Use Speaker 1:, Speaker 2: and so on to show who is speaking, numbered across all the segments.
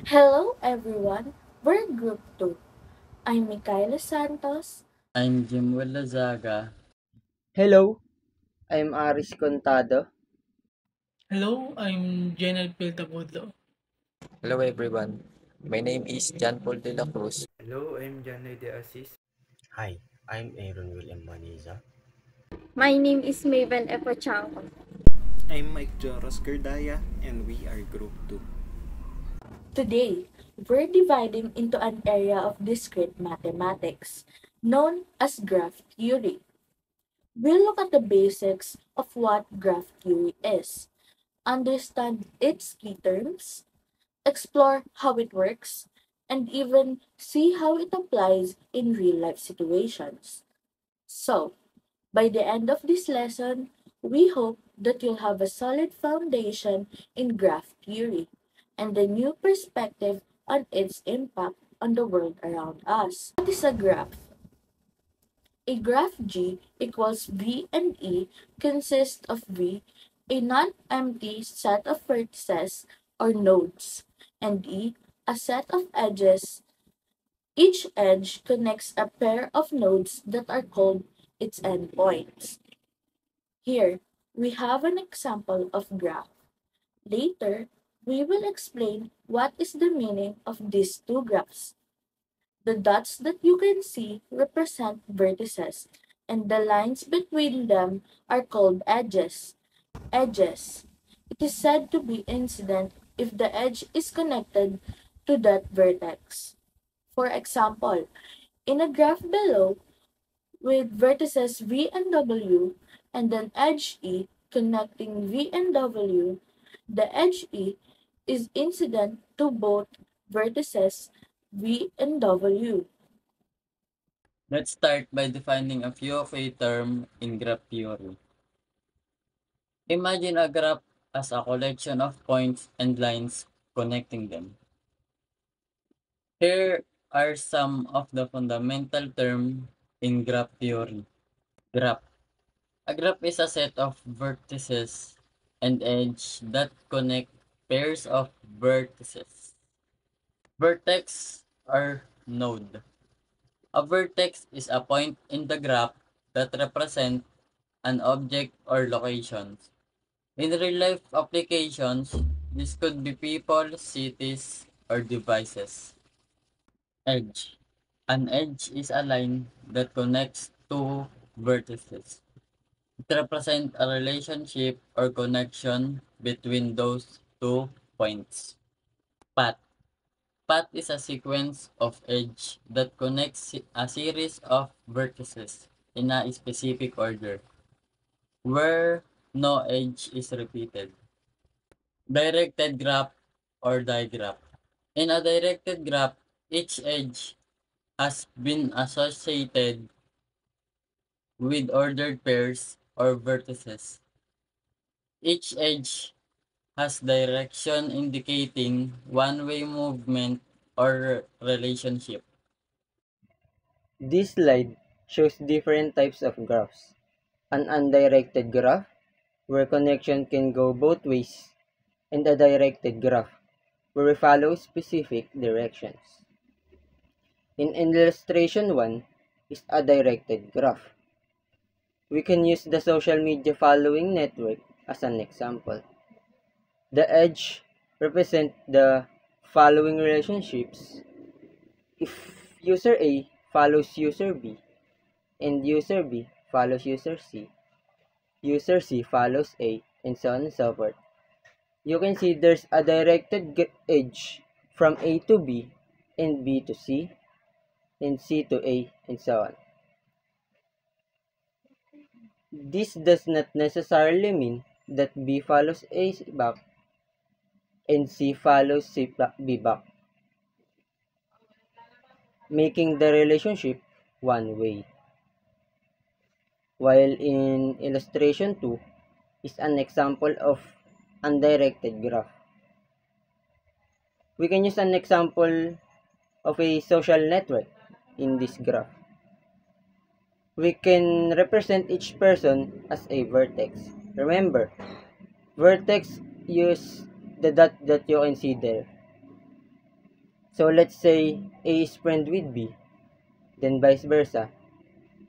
Speaker 1: Hello everyone, we're Group 2. I'm Micaela Santos.
Speaker 2: I'm Jim Lazaga.
Speaker 3: Hello, I'm Aris Contado.
Speaker 4: Hello, I'm Jenel Piltabudlo.
Speaker 5: Hello everyone. My name is John Paul de la Cruz.
Speaker 6: Hello, I'm Janay De Assis.
Speaker 7: Hi, I'm Aaron William Maniza.
Speaker 8: My name is Maven Epochanko.
Speaker 9: I'm Mike Joros Gerdaya and we are Group 2.
Speaker 1: Today, we're dividing into an area of discrete mathematics known as graph theory. We'll look at the basics of what graph theory is, understand its key terms, explore how it works, and even see how it applies in real life situations. So, by the end of this lesson, we hope that you'll have a solid foundation in graph theory and a new perspective on its impact on the world around us. What is a graph? A graph G equals V and E consists of V, a non-empty set of vertices or nodes, and E, a set of edges. Each edge connects a pair of nodes that are called its endpoints. Here, we have an example of graph. Later, we will explain what is the meaning of these two graphs. The dots that you can see represent vertices, and the lines between them are called edges. Edges. It is said to be incident if the edge is connected to that vertex. For example, in a graph below, with vertices V and W and an edge E connecting V and W, the edge E is incident to both vertices V and W.
Speaker 2: Let's start by defining a few of a term in graph theory. Imagine a graph as a collection of points and lines connecting them. Here are some of the fundamental terms in graph theory. Graph. A graph is a set of vertices and edges that connect pairs of vertices. Vertex or node. A vertex is a point in the graph that represents an object or location. In real-life applications, this could be people, cities, or devices. Edge. An edge is a line that connects two vertices. It represents a relationship or connection between those two points. Path. Path is a sequence of edge that connects a series of vertices in a specific order, where no edge is repeated. Directed graph or digraph. In a directed graph, each edge has been associated with ordered pairs or vertices. Each edge has direction indicating one-way movement or relationship.
Speaker 3: This slide shows different types of graphs. An undirected graph, where connection can go both ways, and a directed graph, where we follow specific directions. In illustration 1 is a directed graph. We can use the social media following network as an example. The edge represent the following relationships. If user A follows user B and user B follows user C follows A, and so on and so forth, you can see there's a directed edge from A to B and B to C and C to A and so on. This does not necessarily mean that B follows A back and C follows B back, making the relationship one way. While in illustration 2 is an example of undirected graph. We can use an example of a social network in this graph. We can represent each person as a vertex. Remember, vertex use the dot that you can see there. So let's say A is friend with B, then vice versa.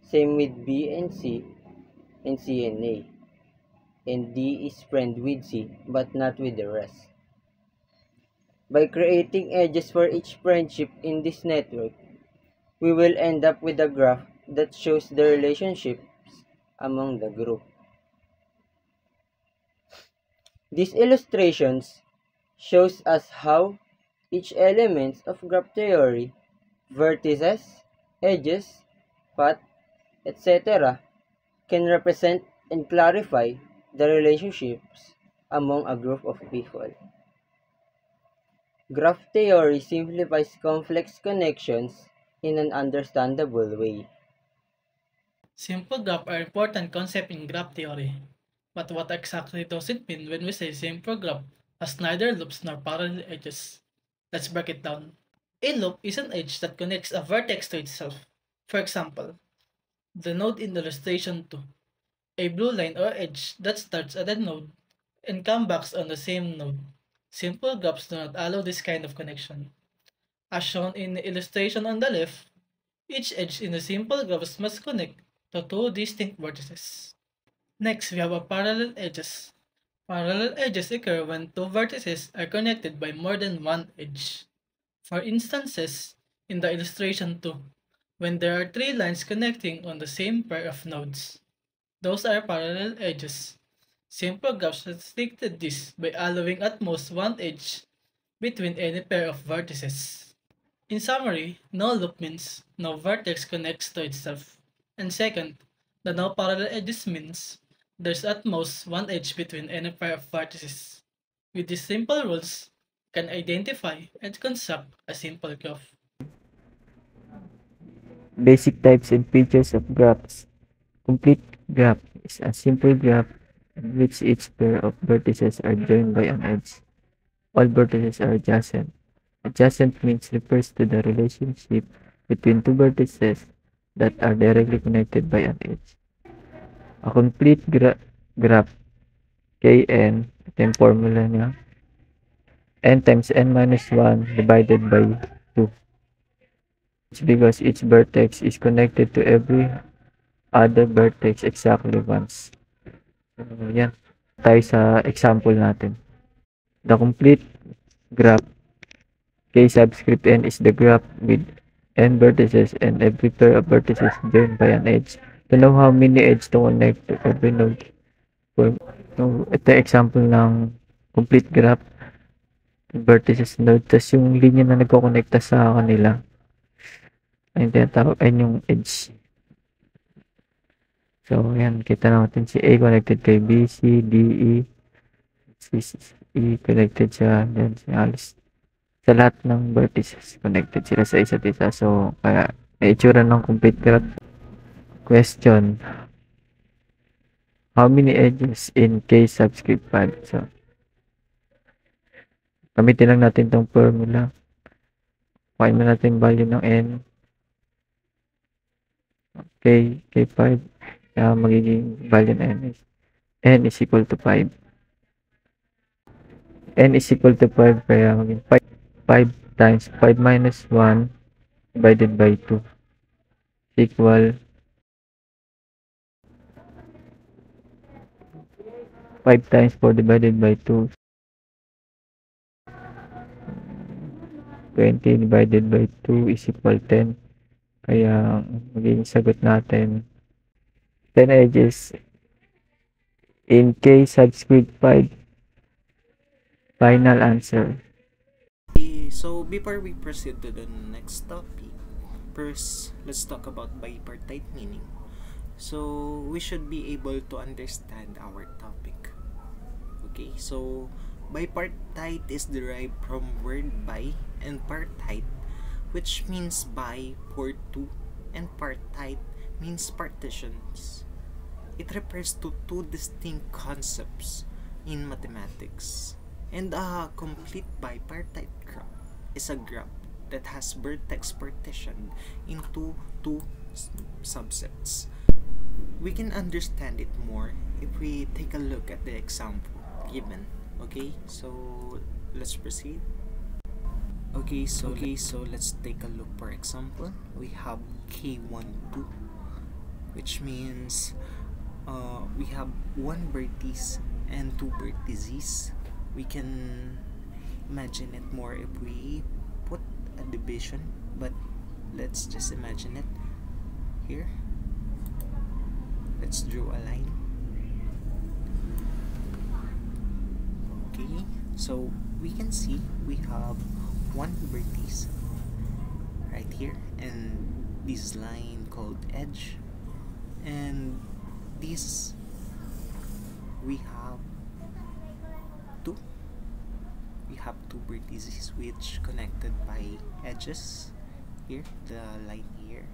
Speaker 3: Same with B and C and A. And D is friend with C but not with the rest. By creating edges for each friendship in this network, we will end up with a graph that shows the relationships among the group. These illustrations shows us how each element of graph theory, vertices, edges, path, etc., can represent and clarify the relationships among a group of people. Graph theory simplifies complex connections in an understandable way.
Speaker 4: Simple graphs are important concept in graph theory. But what exactly does it mean when we say simple graph has neither loops nor parallel edges? Let's break it down. A loop is an edge that connects a vertex to itself. For example, the node in illustration 2. A blue line or edge that starts at a node and comes back on the same node. Simple graphs do not allow this kind of connection. As shown in the illustration on the left, each edge in the simple graphs must connect to two distinct vertices. Next, we have a parallel edges. Parallel edges occur when two vertices are connected by more than one edge. For instances, in the illustration 2, when there are three lines connecting on the same pair of nodes. Those are parallel edges. Simple graphs restrict this by allowing at most one edge between any pair of vertices. In summary, no loop means no vertex connects to itself. And second, the no parallel edges means there's at most one edge between any pair of vertices. With these simple rules, you can identify and construct a simple graph.
Speaker 10: Basic types and features of graphs. Complete graph is a simple graph in which each pair of vertices are joined by an edge. All vertices are adjacent. Adjacent means refers to the relationship between two vertices that are directly connected by an edge. A complete graph, Kn, ito yung formula niya, n times n minus 1 divided by 2. It's because each vertex is connected to every other vertex exactly once. So, yan. Tayo sa example natin. The complete graph, K subscript n, is the graph with n vertices and every pair of vertices joined by an edge. To know how many edges to connect to every node. So, ito example ng complete graph, vertices node, tapos yung linya na nagko-connecta sa kanila ay tinatawag ay yung edge. So, yan, kita natin si A connected kay B, C, D, E. Si E connected siya, then si Alice. Sa lahat ng vertices, connected sila sa isa't isa. So, kaya, may itsura ng complete graph. Question. How many edges in K subscript 5? So, gamitin lang natin tong formula. Kuhain mo natin value ng N. Okay, K5. Kaya magiging value ng N is equal to 5. N is equal to 5, kaya magiging 5 times 5 minus 1 divided by 2 equal 5 times 4 divided by 2, 20 divided by 2 is equal 10. Kaya magiging sagot natin 10 edges in K subscript 5. Final answer.
Speaker 9: So before we proceed to the next topic, first let's talk about bipartite meaning. So we should be able to understand our topic. Okay, so bipartite is derived from word bi and partite, which means bi for two and partite means partitions. It refers to two distinct concepts in mathematics. And a complete bipartite graph is a graph that has vertex partitioned into two subsets. We can understand it more if we take a look at the example given. Okay, so let's proceed. Okay. Okay, so let's take a look. For example, we have K12, which means we have one vertex and two vertices. We can imagine it more if we put a division, but let's just imagine it here. Let's draw a line. Okay, so we can see we have one vertex right here, and this line called edge, and this we have two vertices which connected by edges. Here, the line here,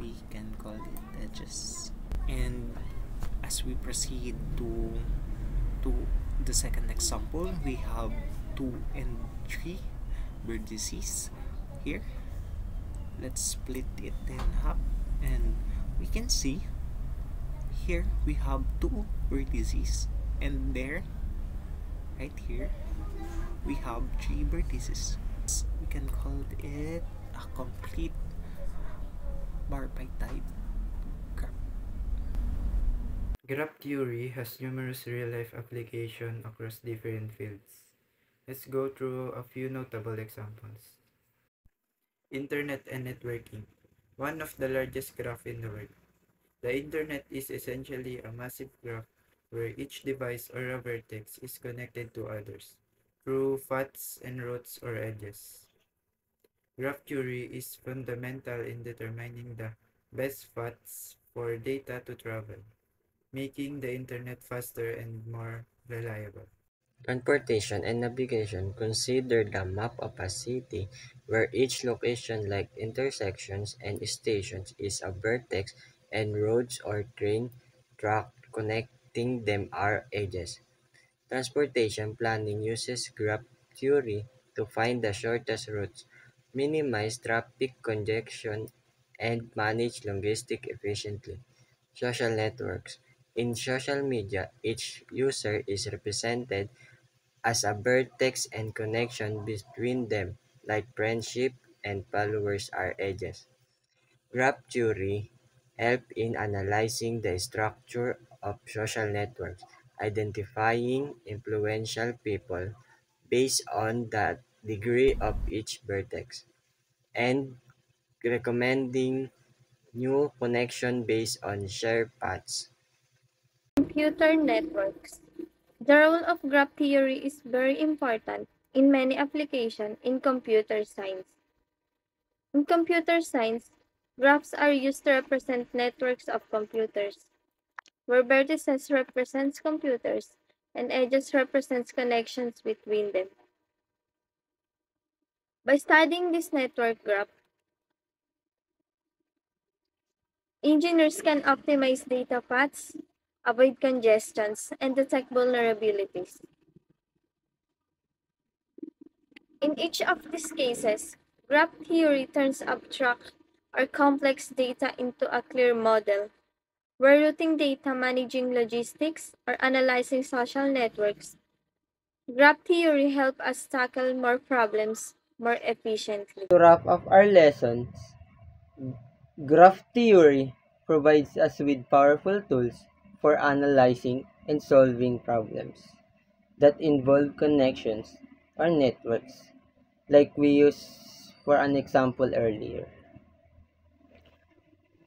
Speaker 9: we can call it edges. And as we proceed to the second example, we have 2 and 3 vertices here. Let's split it in half, and we can see here we have 2 vertices, and there, right here, we have 3 vertices. We can call it a complete bipartite graph.
Speaker 6: Graph theory has numerous real-life applications across different fields. Let's go through a few notable examples. Internet and networking. One of the largest graphs in the world. The internet is essentially a massive graph where each device or a vertex is connected to others through paths and routes or edges. Graph theory is fundamental in determining the best paths for data to travel, making the internet faster and more reliable.
Speaker 3: Transportation and navigation. Consider the map of a city where each location, like intersections and stations, is a vertex, and roads or train track connecting them are edges. Transportation planning uses graph theory to find the shortest routes, minimize traffic congestion, and manage logistics efficiently. Social networks. In social media, each user is represented as a vertex, and connection between them, like friendship and followers, are edges. Graph theory helps in analyzing the structure of social networks, identifying influential people based on the degree of each vertex, and recommending new connection based on shared paths.
Speaker 8: Computer networks. The role of graph theory is very important in many applications in computer science. In computer science, graphs are used to represent networks of computers, where vertices represents computers and edges represents connections between them. By studying this network graph, engineers can optimize data paths, avoid congestions, and detect vulnerabilities. In each of these cases, graph theory turns abstract or complex data into a clear model, where routing data, managing logistics, or analyzing social networks. Graph theory helps us tackle more problems more efficiently.
Speaker 3: To wrap up our lessons, graph theory provides us with powerful tools for analyzing and solving problems that involve connections or networks, like we used for an example earlier.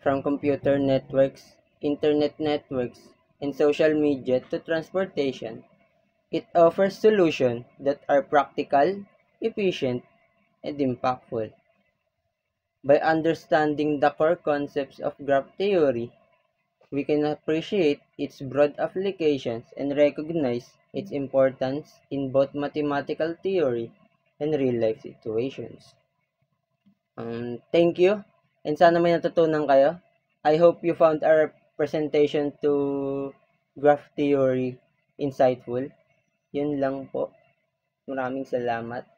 Speaker 3: From computer networks, internet networks, and social media to transportation, it offers solutions that are practical, efficient, and impactful. By understanding the core concepts of graph theory, we can appreciate its broad applications and recognize its importance in both mathematical theory and real-life situations. Thank you, and sana may natutunan kayo. I hope you found our presentation to graph theory insightful. Yun lang po. Maraming salamat.